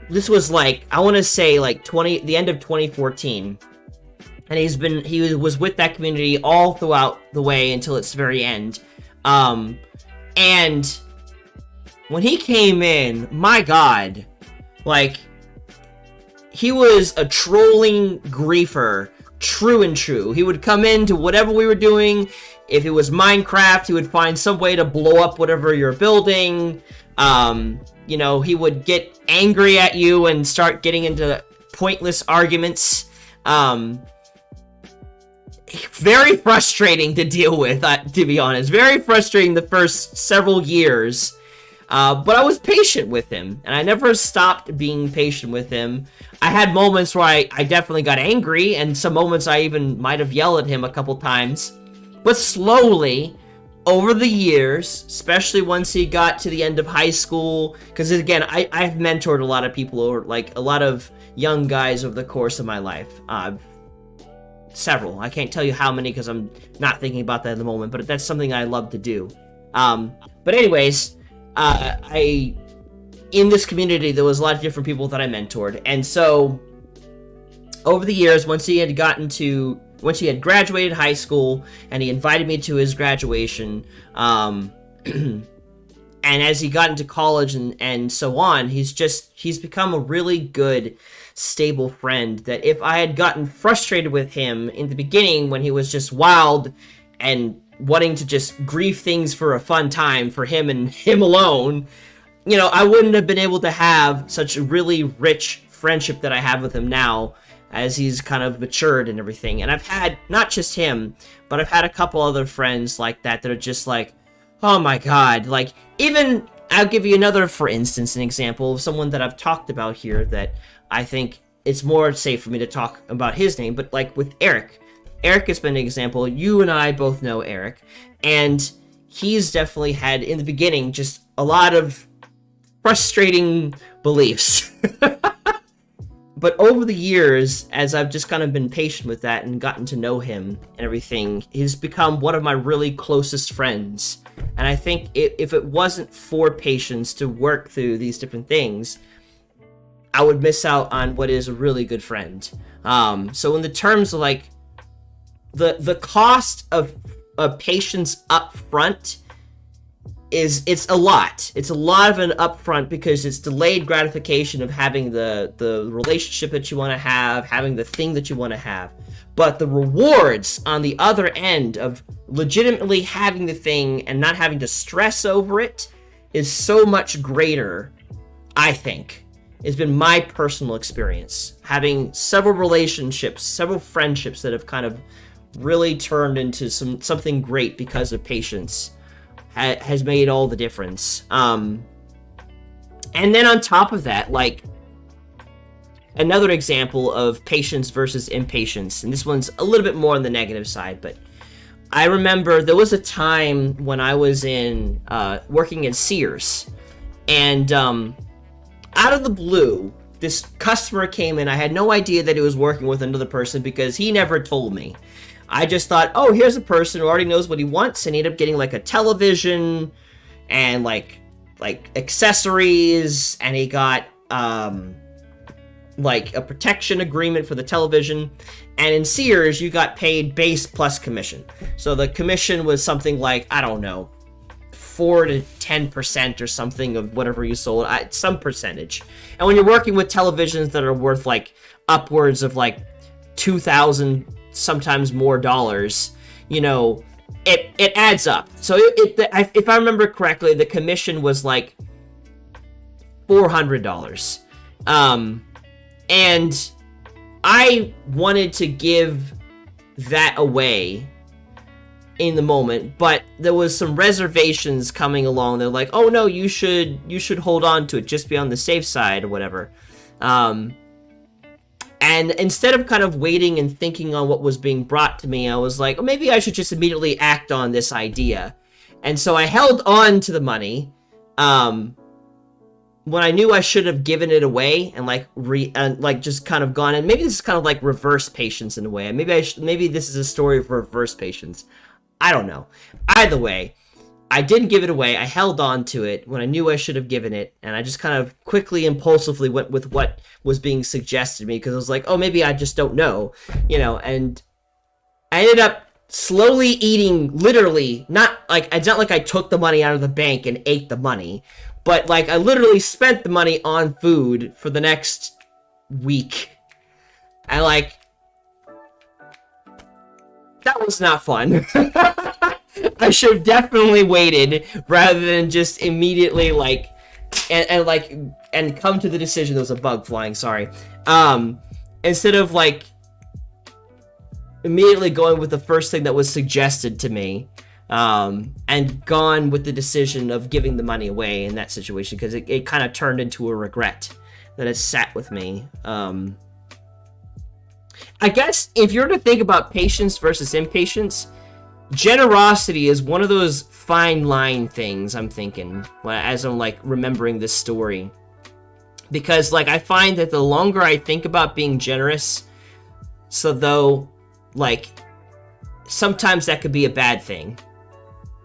this was like, I want to say like the end of 2014. And he was with that community all throughout the way until its very end. And when he came in, my God, like, he was a trolling griefer, true and true. He would come into whatever we were doing. If it was Minecraft, he would find some way to blow up whatever you're building. He would get angry at you and start getting into pointless arguments. very frustrating to deal with, to be honest. Very frustrating the first several years. But I was patient with him, and I never stopped being patient with him. I had moments where I definitely got angry, and some moments I even might have yelled at him a couple times. But slowly, over the years, especially once he got to the end of high school, because again, I've mentored a lot of people, or like a lot of young guys over the course of my life. Several. I can't tell you how many because I'm not thinking about that at the moment, but that's something I love to do. But anyways, in this community, there was a lot of different people that I mentored, and so over the years, once he had graduated high school, and he invited me to his graduation, and as he got into college and so on, he's become a really good, stable friend that if I had gotten frustrated with him in the beginning when he was just wild and wanting to just grief things for a fun time for him and him alone, I wouldn't have been able to have such a really rich friendship that I have with him now as he's kind of matured and everything. And I've had, not just him, but I've had a couple other friends like that are just like, oh my god, like, even, I'll give you another, for instance, an example of someone that I've talked about here that I think it's more safe for me to talk about his name, but like with Eric. Eric has been an example. You and I both know Eric, and he's definitely had, in the beginning, just a lot of frustrating beliefs. But over the years, as I've just kind of been patient with that and gotten to know him and everything, he's become one of my really closest friends. And I think if it wasn't for patience to work through these different things, I would miss out on what is a really good friend. So in the terms of like the cost of patience up front, it's a lot. It's a lot of an upfront because it's delayed gratification of having the relationship that you want to have, having the thing that you want to have. But the rewards on the other end of legitimately having the thing and not having to stress over it is so much greater, I think. It's been my personal experience. Having several relationships, several friendships that have kind of really turned into something great because of patience has made all the difference. And then on top of that, like, another example of patience versus impatience, and this one's a little bit more on the negative side, but I remember there was a time when I was working at Sears, and out of the blue, this customer came in. I had no idea that he was working with another person because he never told me. I just thought, oh, here's a person who already knows what he wants, and he ended up getting like a television and like accessories, and he got like a protection agreement for the television. And in Sears, you got paid base plus commission. So the commission was something like, I don't know, 4 to 10% or something of whatever you sold, some percentage. And when you're working with televisions that are worth like upwards of like $2,000, sometimes more dollars, it adds up. So if I remember correctly, the commission was like $400. And I wanted to give that away in the moment, but there was some reservations coming along. They're like, oh no, you should hold on to it, just be on the safe side or whatever. And instead of kind of waiting and thinking on what was being brought to me, I was like, oh, maybe I should just immediately act on this idea. And so I held on to the money when I knew I should have given it away and just kind of gone. And maybe this is kind of like reverse patience in a way. Maybe this is a story of reverse patience. I don't know. Either way, I didn't give it away. I held on to it when I knew I should have given it, and I just kind of quickly, impulsively went with what was being suggested to me because I was like, oh, maybe I just don't know, and I ended up slowly eating, literally, it's not like I took the money out of the bank and ate the money, but like I literally spent the money on food for the next week. And like, that was not fun. I should have definitely waited rather than just immediately and come to the decision. There was a bug flying, sorry. Instead of immediately going with the first thing that was suggested to me, and gone with the decision of giving the money away in that situation, because it kind of turned into a regret that has sat with me. I guess if you're to think about patience versus impatience, generosity is one of those fine line things I'm thinking as I'm like remembering this story. Because like I find that the longer I think about being generous, so though like sometimes that could be a bad thing.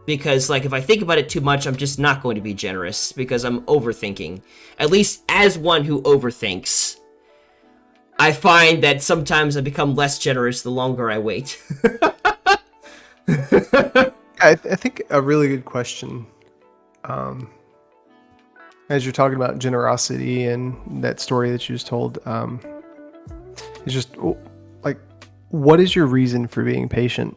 Because like if I think about it too much, I'm just not going to be generous because I'm overthinking. At least as one who overthinks, I find that sometimes I become less generous the longer I wait. I think a really good question, as you're talking about generosity and that story that you just told, is just like, what is your reason for being patient?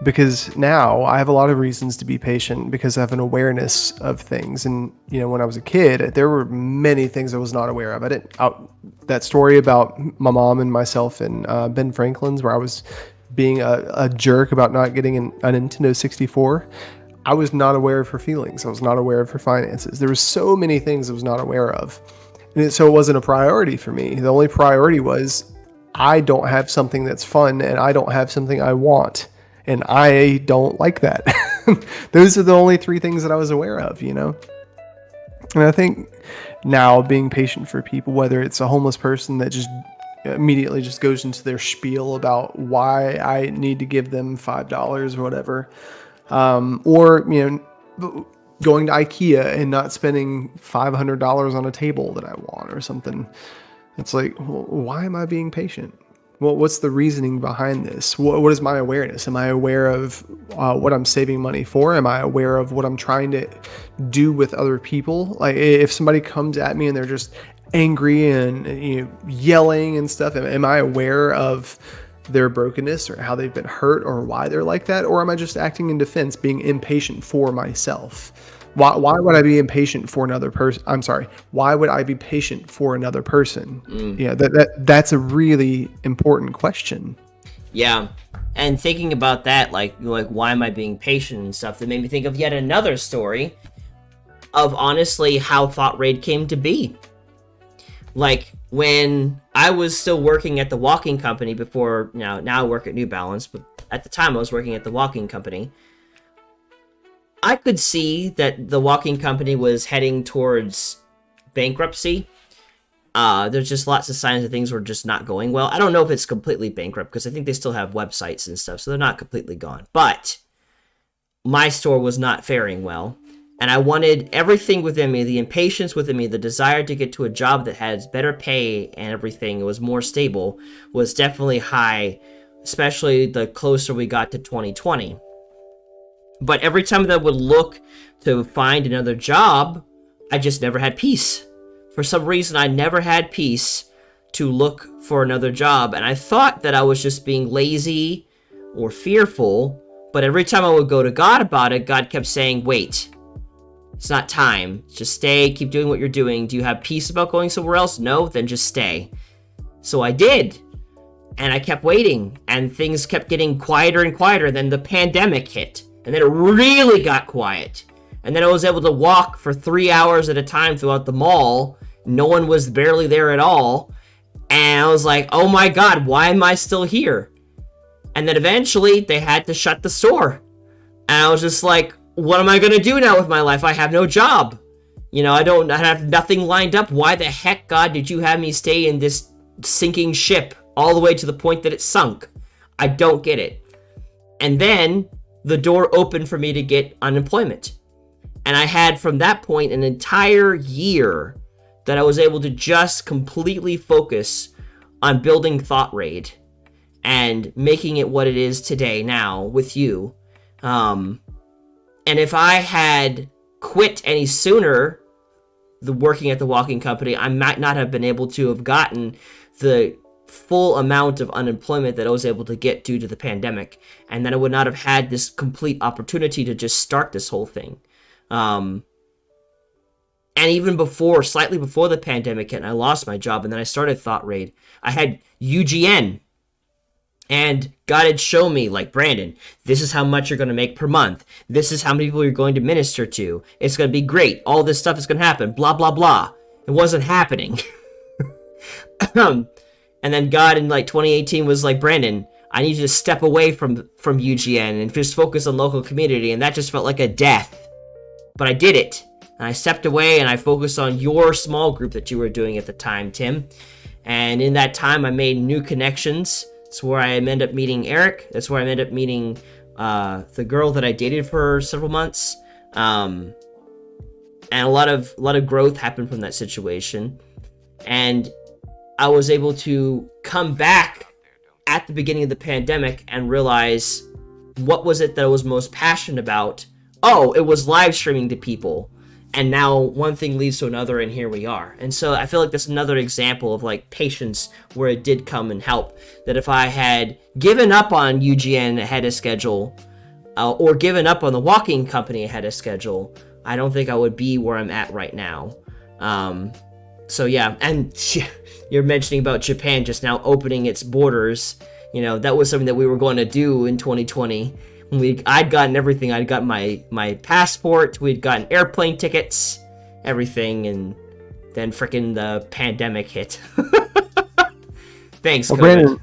Because now I have a lot of reasons to be patient because I have an awareness of things. And, you know, when I was a kid, there were many things I was not aware of. That story about my mom and myself and Ben Franklin's, where I was being a jerk about not getting a Nintendo 64. I was not aware of her feelings. I was not aware of her finances. There were so many things I was not aware of. So it wasn't a priority for me. The only priority was I don't have something that's fun and I don't have something I want. And I don't like that. Those are the only three things that I was aware of, you know? And I think now being patient for people, whether it's a homeless person that just immediately just goes into their spiel about why I need to give them $5 or whatever, or, you know, going to IKEA and not spending $500 on a table that I want or something. It's like, well, why am I being patient? Well, what's the reasoning behind this? What is my awareness? Am I aware of what I'm saving money for? Am I aware of what I'm trying to do with other people? Like if somebody comes at me and they're just angry and, you know, yelling and stuff, am I aware of their brokenness or how they've been hurt or why they're like that? Or am I just acting in defense, being impatient for myself? Why would I be impatient for another person? I'm sorry. Why would I be patient for another person? Yeah, that's a really important question. Yeah. And thinking about that, like why am I being patient and stuff, that made me think of yet another story of honestly how thoughtraid came to be. Like when I was still working at the walking company before, now I work at New Balance, but at the time I was working at the walking company. I could see that the walking company was heading towards bankruptcy. There's just lots of signs that things were just not going well. I don't know if it's completely bankrupt because I think they still have websites and stuff, so they're not completely gone. But my store was not faring well, and I wanted everything within me, the impatience within me, the desire to get to a job that has better pay and everything, it was more stable, was definitely high, especially the closer we got to 2020. But every time that I would look to find another job, I just never had peace. For some reason, I never had peace to look for another job. And I thought that I was just being lazy or fearful. But every time I would go to God about it, God kept saying, wait, it's not time. Just stay, keep doing what you're doing. Do you have peace about going somewhere else? No? Then just stay. So I did. And I kept waiting. And things kept getting quieter and quieter. Then the pandemic hit. And then it really got quiet. And then I was able to walk for 3 hours at a time throughout the mall. No one was barely there at all. And I was like, oh my God, why am I still here? And then eventually they had to shut the store. And I was just like, what am I going to do now with my life? I have no job. You know, I have nothing lined up. Why the heck, God, did you have me stay in this sinking ship all the way to the point that it sunk? I don't get it. And then the door opened for me to get unemployment. And I had from that point an entire year that I was able to just completely focus on building thoughtraid and making it what it is today now with you. And if I had quit any sooner, working at the walking company, I might not have been able to have gotten the full amount of unemployment that I was able to get due to the pandemic, and then I would not have had this complete opportunity to just start this whole thing. And even before, slightly before the pandemic hit, and I lost my job, and then I started thoughtraid, I had UGN, And God had shown me, like, Brandon, this is how much you're going to make per month. This is how many people you're going to minister to. It's going to be great. All this stuff is going to happen. Blah, blah, blah. It wasn't happening. And then God in like 2018 was like, Brandon, I need you to step away from UGN and just focus on local community. And that just felt like a death. But I did it. And I stepped away and I focused on your small group that you were doing at the time, Tim. And in that time, I made new connections. That's where I ended up meeting Eric. That's where I ended up meeting the girl that I dated for several months. And a lot of growth happened from that situation. And I was able to come back at the beginning of the pandemic and realize, what was it that I was most passionate about? Oh, it was live streaming to people. And now one thing leads to another, and here we are. And so I feel like that's another example of like patience where it did come and help. That if I had given up on UGN ahead of schedule, or given up on the walking company ahead of schedule, I don't think I would be where I'm at right now. So yeah, and you're mentioning about Japan just now opening its borders. You know, that was something that we were going to do in 2020. I'd gotten everything. I'd got my passport. We'd gotten airplane tickets, everything, and then frickin' the pandemic hit. Thanks, well, COVID.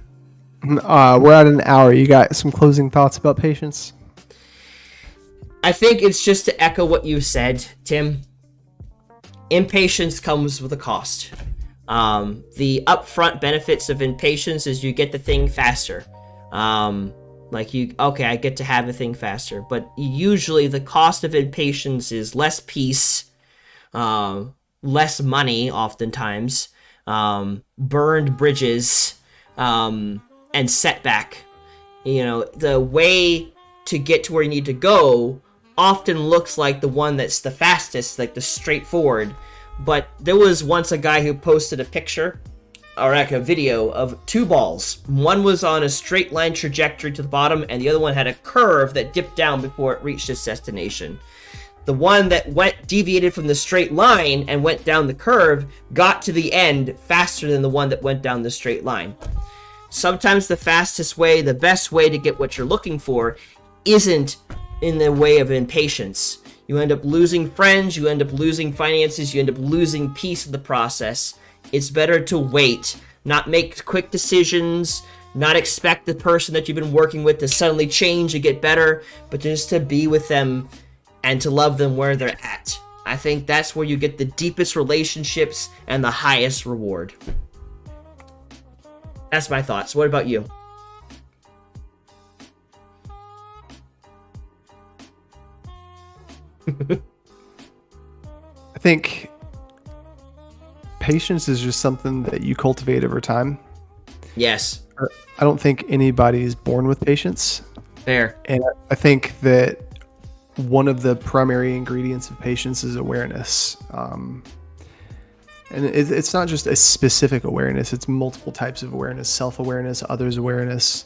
Brandon, we're at an hour. You got some closing thoughts about patience? I think it's just to echo what you said, Tim. Impatience comes with a cost. The upfront benefits of impatience is you get the thing faster. I get to have a thing faster. But usually the cost of impatience is less peace, less money oftentimes, burned bridges, and setback. You know, the way to get to where you need to go often looks like the one that's the fastest, like the straightforward. But there was once a guy who posted a picture, or like a video of two balls. One was on a straight line trajectory to the bottom, and the other one had a curve that dipped down before it reached its destination. The one that deviated from the straight line and went down the curve got to the end faster than the one that went down the straight line. Sometimes the fastest way, the best way to get what you're looking for isn't in the way of impatience. You end up losing friends, you end up losing finances, you end up losing peace in the process. It's better to wait, not make quick decisions, not expect the person that you've been working with to suddenly change and get better, but just to be with them and to love them where they're at. I think that's where you get the deepest relationships and the highest reward. That's my thoughts. What about you? I think patience is just something that you cultivate over time. Yes. I don't think anybody is born with patience. Fair. And I think that one of the primary ingredients of patience is awareness. And it's not just a specific awareness, it's multiple types of awareness: self-awareness, others awareness,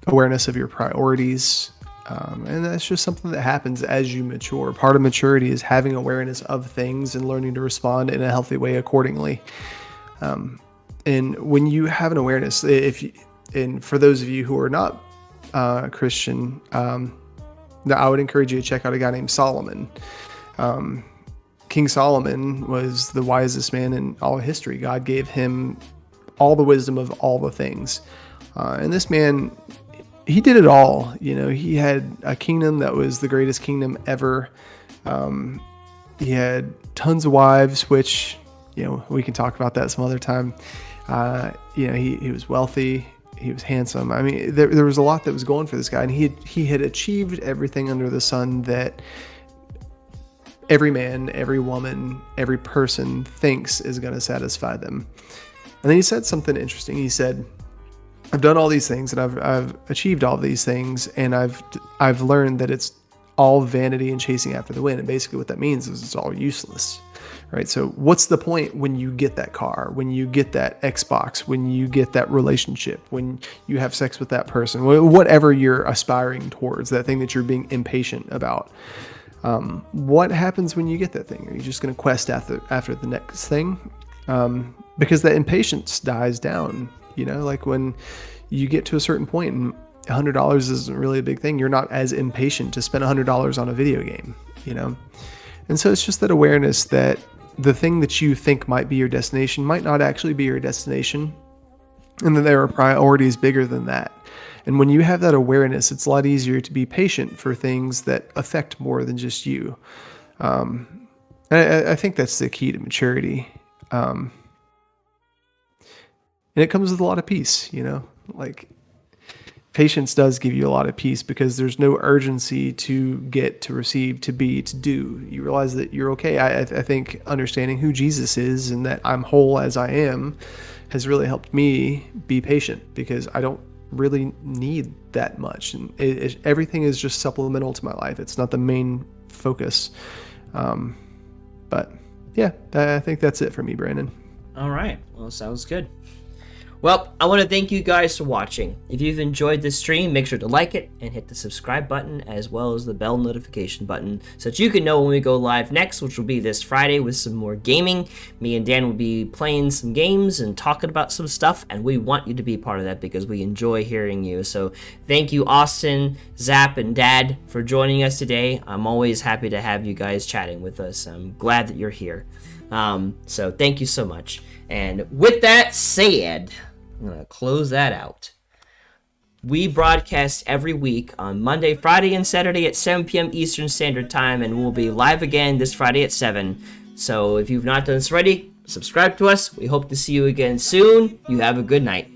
awareness of your priorities. And that's just something that happens as you mature. Part of maturity is having awareness of things and learning to respond in a healthy way accordingly. And when you have an awareness, and for those of you who are not Christian, I would encourage you to check out a guy named Solomon. King Solomon was the wisest man in all of history. God gave him all the wisdom of all the things. And this man, he did it all. You know, he had a kingdom that was the greatest kingdom ever. He had tons of wives, which, you know, we can talk about that some other time. You know, he was wealthy. He was handsome. I mean, there was a lot that was going for this guy, and he had achieved everything under the sun that every man, every woman, every person thinks is going to satisfy them. And then he said something interesting. He said, I've done all these things, and I've achieved all these things, and I've learned that it's all vanity and chasing after the wind. And basically what that means is it's all useless, right? So what's the point when you get that car, when you get that Xbox, when you get that relationship, when you have sex with that person, whatever you're aspiring towards, that thing that you're being impatient about? What happens when you get that thing? Are you just going to quest after the next thing? Because that impatience dies down Like when you get to a certain point and $100 isn't really a big thing, you're not as impatient to spend $100 on a video game, And so it's just that awareness that the thing that you think might be your destination might not actually be your destination, and that there are priorities bigger than that. And when you have that awareness, it's a lot easier to be patient for things that affect more than just you. I think that's the key to maturity. And it comes with a lot of peace, like patience does give you a lot of peace because there's no urgency to get, to receive, to be, to do. You realize that you're okay. I think understanding who Jesus is and that I'm whole as I am has really helped me be patient, because I don't really need that much. And everything is just supplemental to my life. It's not the main focus. But yeah, I think that's it for me, Brandon. All right. Well, sounds good. Well, I want to thank you guys for watching. If you've enjoyed this stream, make sure to like it and hit the subscribe button as well as the bell notification button so that you can know when we go live next, which will be this Friday with some more gaming. Me and Dan will be playing some games and talking about some stuff, and we want you to be part of that because we enjoy hearing you. So thank you, Austin, Zap, and Dad, for joining us today. I'm always happy to have you guys chatting with us. I'm glad that you're here. So thank you so much. And with that said, I'm going to close that out. We broadcast every week on Monday, Friday, and Saturday at 7 p.m. Eastern Standard Time, and we'll be live again this Friday at 7. So if you've not done this already, subscribe to us. We hope to see you again soon. You have a good night.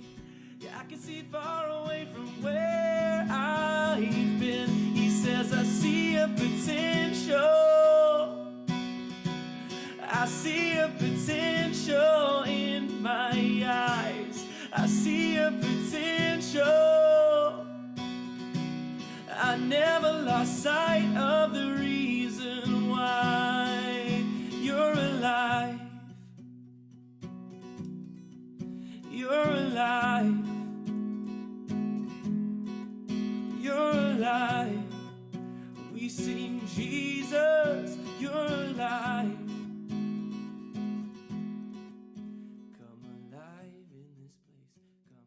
I can see far away from where I've been. He says I see a potential. I see a potential in my eyes. I see a potential. I never lost sight of the reason why you're alive. You're alive. You're alive. We sing Jesus, you're alive.